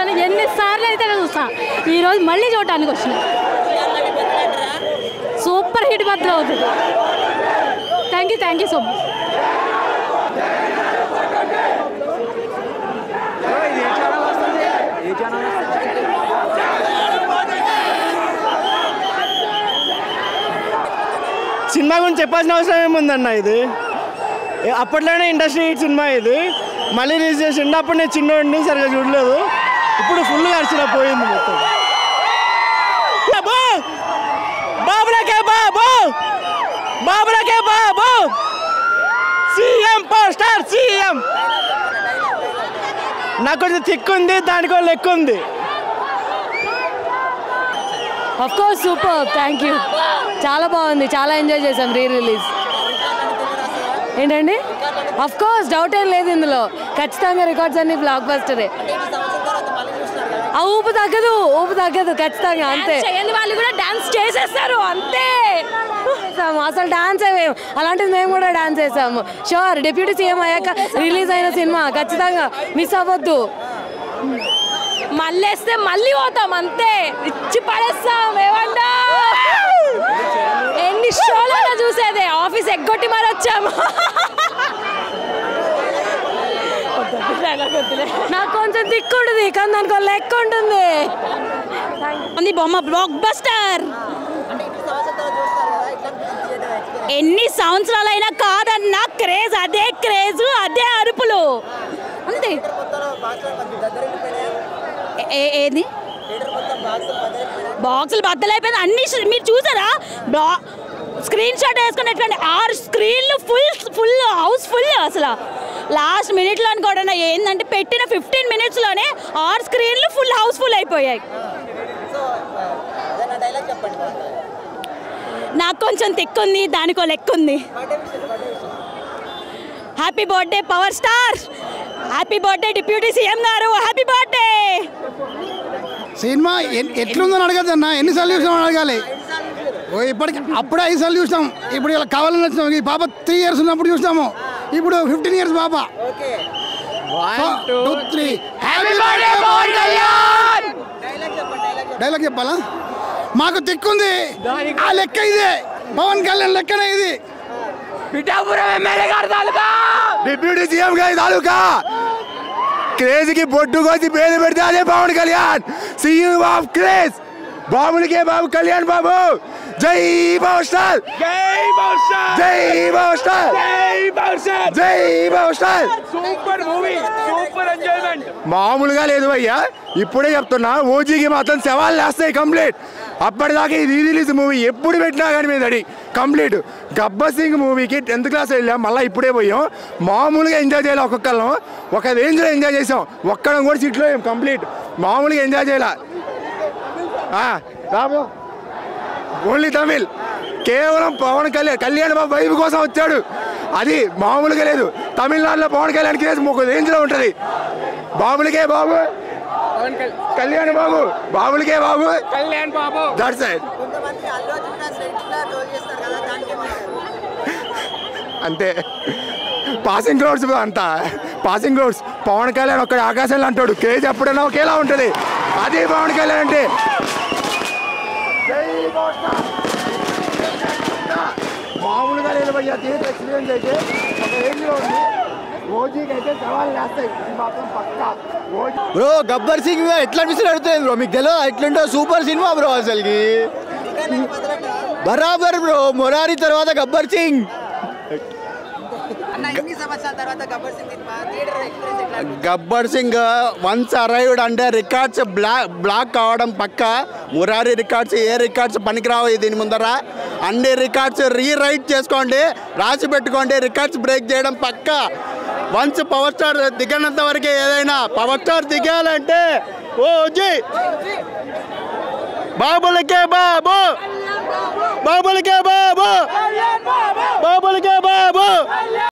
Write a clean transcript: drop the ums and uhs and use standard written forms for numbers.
చూసాను, ఎన్నిసార్లు అయితే చూసా. ఈరోజు మళ్ళీ చూడటానికి వచ్చిన. సూపర్ హిట్ మాత్రం అవుతుంది. Thank you so much. Cinema గురించి చెప్పాల్సిన అవసరం ఏముందన్న, ఇది అప్పట్లోనే ఇండస్ట్రీ హిట్ సినిమా. ఇది మళ్ళీ రిలీజ్ చేసిండు. అప్పుడు నేను చిన్నోడిని సరిగా చూడలేదు. ఇప్పుడు ఫుల్గా అరిచిన పోయింది మొత్తం. బాబులకే బాబు, బాబులకే బాబు, సీఎం పవర్ స్టార్ సీఎం. నాకు కొంచెం థిక్ ఉంది, దానికో లెక్క ఉంది. Of course super, thank you. చాలా బాగుంది, చాలా ఎంజాయ్ చేసాం రీ రిలీజ్. ఏంటండి? ఆఫ్ కోర్స్ డౌట్ ఏం లేదు ఇందులో. ఖచ్చితంగా రికార్డ్స్ అన్ని బ్లాక్ బస్టరే. ఆ ఊపు తగ్గదు ఖచ్చితంగా. అంతే, చేయని వాళ్ళు కూడా డాన్స్ చేసేస్తారు అంతే. అసలు డాన్స్ అయ్యాము, అలాంటిది మేము కూడా డాన్స్ చేసాము. షూర్, డిప్యూటీ సీఎం అయ్యాక రిలీజ్ అయిన సినిమా, ఖచ్చితంగా మిస్ అవ్వద్దు. మళ్ళేస్తే మళ్ళీ పోతాం అంతే, ఇచ్చి పడేస్తాం. ఏమంటా ఎన్ని షోలలో చూసేదే, ఆఫీస్ ఎగ్గొట్టి మరి వచ్చాము. నాకు కొంచెం దిక్కుంటుంది, కానీ దానికి లెక్క ఉంటుంది. బొమ్మ బ్లాక్ బస్టర్. ఎన్ని సంవత్సరాలైనా కాదన్న క్రేజ్, అదే క్రేజ్, అదే అరుపులు అంతే. ఏది బాక్సులు బద్దలైపోయింది అన్ని. మీరు చూసారా స్క్రీన్ షాట్ వేసుకున్నటువంటి 6 స్క్రీన్లు ఫుల్ హౌస్ ఫుల్. అసలు లాస్ట్ మినిట్లో అనుకోవడం ఏంటంటే పెట్టిన 15 మినిట్స్లోనే 6 స్క్రీన్లు ఫుల్ హౌస్ఫుల్ అయిపోయాయి. నాకు కొంచెం తిక్కుంది, దానికో లెక్క ఉంది. Happy birthday power star, happy birthday deputy CM గారు, హ్యాపీ బర్త్డే. సినిమా ఎట్లుందని అడగద్దన్నా, ఎన్నిసార్లు చూసామని అడగాలి. ఇప్పటికి అప్పుడే 5 సార్లు చూసాం. ఇప్పుడు ఇలా కావాలని వచ్చినాం. ఈ పాప 3 years ఉన్నప్పుడు చూసాము, ఇప్పుడు 15 years పాప. 1 2 3 డైలాగ్ చెప్పాలా? మాకు తిక్కుంది, ఆ లెక్క ఇదే. పవన్ కళ్యాణ్ లెక్కనే ఇది. డిప్యూటీ సీఎం గారి తాలూకా క్రేజ్కి బొట్టు కోసి పేరు పెడితే అదే Pawan Kalyan, CM of craze. బాబులకే బాబు కళ్యాణ్ బాబు. జై పవర్ స్టార్, జై పవర్ స్టార్, జై పవర్ స్టార్, జై పవర్ స్టార్, జై power star. Super movie, super enjoyment. మామూలుగా లేదు భయ్యా, ఇప్పుడే చెప్తున్నా. ఓజీకి మాత్రం సవాళ్ళు వేస్తాయి కంప్లీట్. అప్పటిదాకా ఈ రీ రిలీజ్ మూవీ ఎప్పుడు పెట్టినా కానీ మీద అడి కంప్లీట్. గబ్బర్ సింగ్ మూవీకి 10th క్లాస్ వెళ్ళాం, మళ్ళీ ఇప్పుడే పోయాం. మామూలుగా ఎంజాయ్ చేయాలి. ఒక్కొక్కళ్ళం ఒక రేంజ్లో ఎంజాయ్ చేసాం. ఒక్కడం కూడా సీట్లో కంప్లీట్ మామూలుగా ఎంజాయ్ చేయాలి. రాబో ఓన్లీ తమిళ్, కేవలం పవన్ కళ్యాణ్ బాబు వైపు కోసం వచ్చాడు. అది మామూలుగా లేదు. తమిళనాడులో పవన్ కళ్యాణ్ కేసు ఒక రేంజ్లో ఉంటుంది. బాబులకే బాబు కళ్యాణ్ బాబు, బాబులకే బాబు కళ్యాణ్ బాబు. That's it. అంతే, పాసింగ్ క్రౌడ్స్ అంతా పాసింగ్ క్రౌడ్స్. పవన్ కళ్యాణ్ ఒక్కడ ఆకాశంలో అంటాడు, కేజ్ ఎప్పుడైనా ఒకేలా ఉంటుంది. అదే పవన్ కళ్యాణ్ అంటే. మామూలుగా లేదు భయ్యా, థియేటర్ ఎక్స్పీరియన్స్ అయితే ఒక రేంజ్లో ఉంది. ఓజీకి అయితే సవాళ్ళు వేస్తాయి మాత్రం పక్కా. బ్రో గబ్బర్ సింగ్ ఎట్లా అనిపిస్తుంది అడుగుతుంది బ్రో, మీకు తెలియదు ఎట్లుంటో. సూపర్ సినిమా బ్రో, అసలుకి బరాబర్ బ్రో. మొరారి తర్వాత గబ్బర్ సింగ్. గబ్బర్ సింగ్ వన్స్ అరైవ్డ్ అంటే రికార్డ్స్ బ్లాక్ కావడం పక్క. మురారి రికార్డ్స్ ఏ రికార్డ్స్ పనికిరావు దీని ముందర. అన్ని రికార్డ్స్ రీరైట్ చేసుకోండి, రాసి పెట్టుకోండి. రికార్డ్స్ బ్రేక్ చేయడం పక్క. వన్స్ పవర్ స్టార్ దిగనంత వరకే ఏదైనా. పవర్ స్టార్ దిగాలంటే ఓజీ బాబులకే బాబు, బాబులకే బాబు, బాబులకే బాబు.